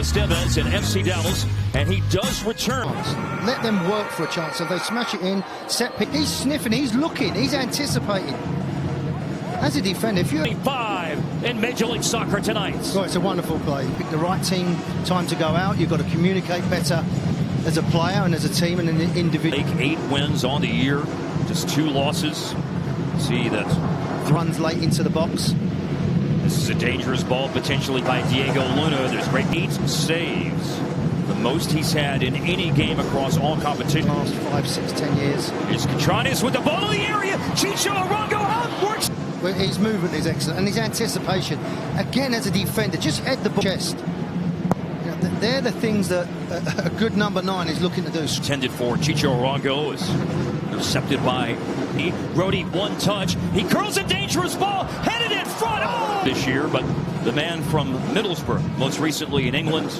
Estevez and FC Dallas, and he does return. Let them work for a chance. So they smash it in, set pick. He's sniffing, he's looking, he's anticipating. As a defender, if you're 5 in Major League Soccer tonight. Well, it's a wonderful play. You pick the right team, time to go out. You've got to communicate better as a player and as a team and an individual. 8 wins on the year, just 2 losses. See that Runs late into the box. This is a dangerous ball potentially by Diego Luna. There's great 8 saves. The most he's had in any game across all competitions. Last 5, 6, 10 years. Here's Catranes with the ball in the area. Chicho Arango out, works. Well, his movement is excellent and his anticipation. Again, as a defender, just head the ball chest. You know, they're the things that a good number 9 is looking to do. Intended for Chicho Arango is intercepted by Brody, one touch. He curls a dangerous ball, headed in front. Oh! This year, but the man from Middlesbrough, most recently in England,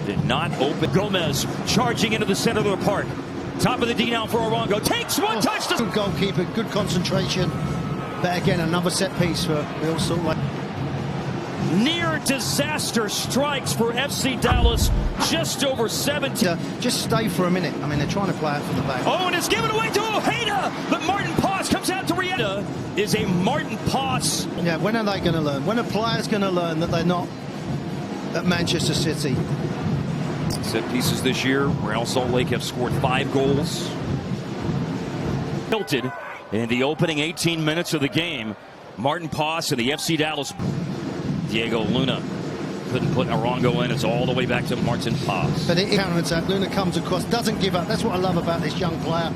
did not open. Gomez charging into the center of the park. Top of the D now for Arango. Takes one touch. Good goalkeeper, good concentration. But again, another set piece for Real Salt Lake. Near disaster strikes for FC Dallas, just over 70. Just stay for a minute. I mean, they're trying to play it from the back. Oh, and it's given away to Ojeda, but Maarten Paes comes out to react. Is a Maarten Paes. Yeah, when are they going to learn? When are players going to learn that they're not at Manchester City? Set pieces this year, Real Salt Lake have scored 5 goals. Tilted in the opening 18 minutes of the game. Maarten Paes and the FC Dallas. Diego Luna couldn't put Arango in. It's all the way back to Maarten Paes. But it counterattack. Luna comes across, doesn't give up. That's what I love about this young player.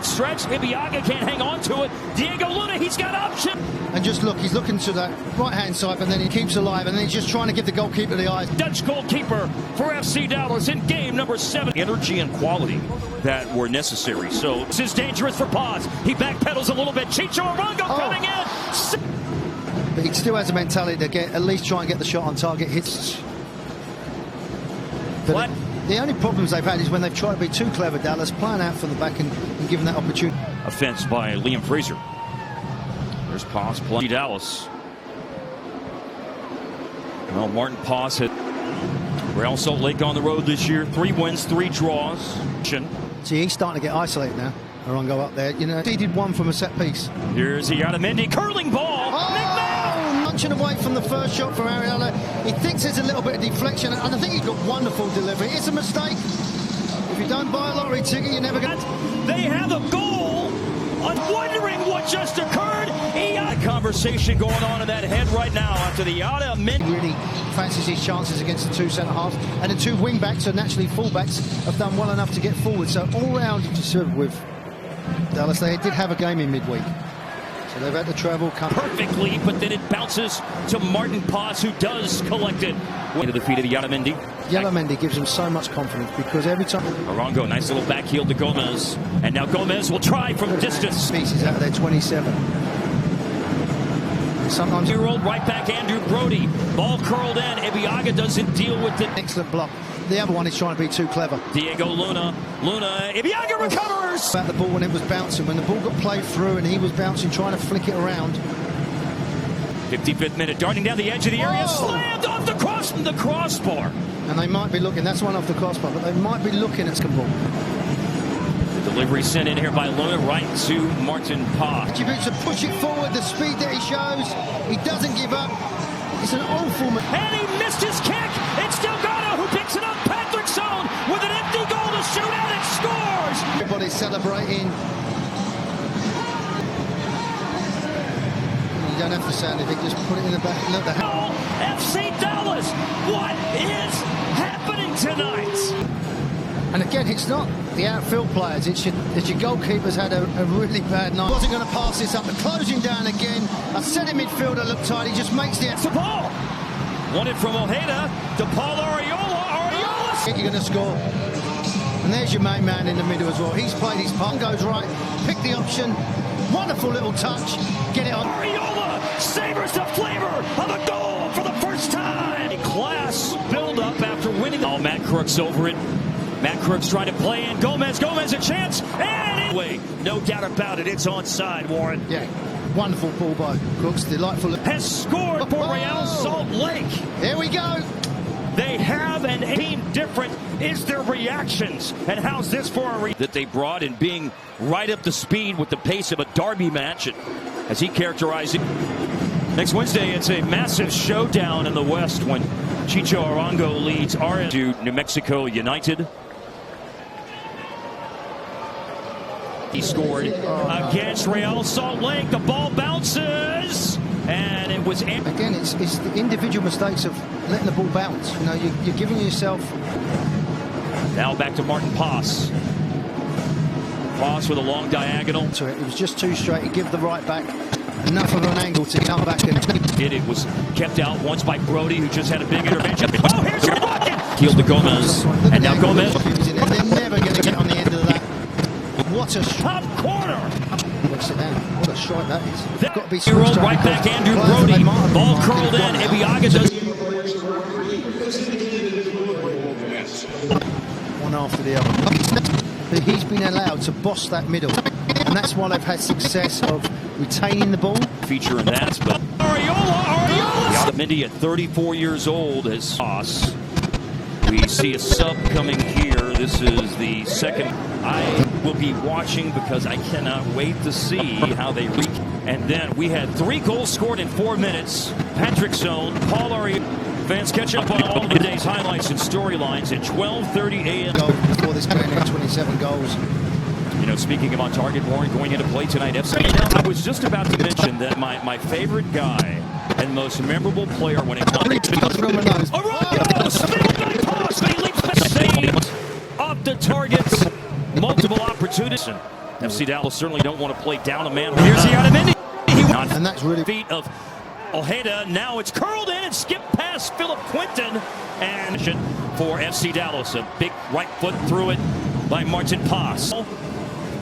Stretch, Ibiaga can't hang on to it. Diego Luna, he's got option. And just look, he's looking to that right-hand side, and then he keeps alive, and then he's just trying to give the goalkeeper the eyes. Dutch goalkeeper for FC Dallas in game number 7. Energy and quality that were necessary. So this is dangerous for Paes. He backpedals a little bit. Chicho Arango coming in. But he still has a mentality to get at least try and get the shot on target. Hits. But the only problems they've had is when they've tried to be too clever, Dallas, playing out from the back and giving that opportunity. Offense by Liam Fraser. There's Paes playing Dallas. Well, Maarten Paes had Real Salt Lake on the road this year. 3 wins, 3 draws. See, he's starting to get isolated now. Arango up there. You know, he did one from a set piece. Here's Mendy, curling ball. Punching away from the first shot from Ariella. He thinks there's a little bit of deflection, and I think he's got wonderful delivery. It's a mistake. If you don't buy a lottery ticket, you're never going to. They have a goal. I'm wondering what just occurred. A conversation going on in that head right now after the Mendy really fancies his chances against the 2 centre-halves, and the 2 wing-backs, so naturally full-backs, have done well enough to get forward. So all round, with Dallas, they did have a game in midweek. So they've had to travel perfectly, but then it bounces to Maarten Paes, who does collect it. Into the feet of Mendy. Mendy gives him so much confidence because every time. Arango, nice little back heel to Gomez. And now Gomez will try from distance. Pieces out of their 27. Sometimes. Year-old right back Andrew Brody. Ball curled in. Ibiaga doesn't deal with it. Excellent block. The other one is trying to be too clever. Diego Luna. Ibiaga recovers. About the ball when it was bouncing. When the ball got played through and he was bouncing, trying to flick it around. 55th minute, darting down the edge of the area. Slammed off the crossbar. And they might be looking, that's one off the crossbar, but they might be looking at some ball. The delivery sent in here by Luna right to Maarten Paes. To push it forward, the speed that he shows. He doesn't give up. It's an awful. And he missed his kick. It's Delgado who picks it up. Patrick Zone with an empty goal to shoot and it scores. Everybody's celebrating. You don't have to sound anything, just put it in the back. Look, the FC Dallas, what is happening tonight? And again, it's not the outfield players, it's your goalkeepers had a really bad night. Wasn't going to pass this up, the closing down again. A centre midfielder looked tight, he just makes the ball. Wanted from Ojeda to Paul Arriola. You're going to score. And there's your main man in the middle as well. He's played his part, goes right, pick the option. Wonderful little touch, get it on. Arriola savors the flavor of a goal for the first time. A class build-up after winning. Oh, Matt Crook's over it. Matt Crook's trying to play in. Gomez a chance. And anyway, no doubt about it, it's onside, Warren. Yeah, wonderful ball by Crooks, delightful. Has scored for Real Salt Lake. Here we go. they have an aim different is their reactions. And how's this for a that they brought in being right up to speed with the pace of a derby match, and as he characterized it. Next Wednesday, it's a massive showdown in the West when Chicho Arango leads RM to New Mexico United. He scored against Real Salt Lake. The ball bounces, and it was again. It's the individual mistakes of letting the ball bounce. You know, you're giving yourself. Now back to Maarten Paes. Paes with a long diagonal. To it was just too straight. He give the right back enough of an angle to come back and. It was kept out once by Brody, who just had a big intervention. Oh, here's your bucket! Healed to Gomez, and now Gomez. They're never going to get on the end of that. What a top corner! Sit down. What a strike that is. Got to be right back, Andrew Brody. Ball curled in. Ibiaga does. One after the other. He's been allowed to boss that middle, and that's why they've had success of retaining the ball. Feature in that, but Ariola! Mindy at 34 years old as Paes. We see a sub coming here. This is the second. I will be watching because I cannot wait to see how they reach. And then we had 3 goals scored in 4 minutes. Patrick's zone. Paul Ariola. Fans catch up on all of the day's highlights and storylines at 12:30 a.m. Before this game, 27 goals. You know, speaking of on target, Warren going into play tonight. I was just about to mention that my favorite guy and most memorable player when it comes to Arango, spilled by Paes, he leaps back, saved off the targets, multiple opportunities. FC Dallas certainly don't want to play down a man. Here's the Otamendi. And that's really feet of Ojeda. Now it's curled in and skipped past Philip Quinton, and for FC Dallas, a big right foot through it by Maarten Paes.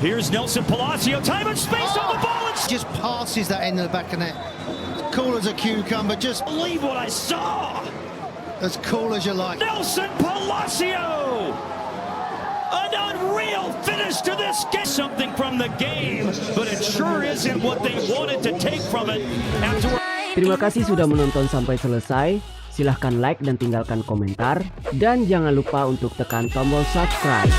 Here's Nelson Palacio, time and space on the ball. And just passes that end of the back of net. Cool as a cucumber, just believe what I saw. As cool as you like. Nelson Palacio! An unreal finish to this game. Something from the game, but it sure isn't what they wanted to take from it after. Terima kasih sudah menonton sampai selesai. Silahkan like dan tinggalkan komentar. Dan jangan lupa untuk tekan tombol subscribe.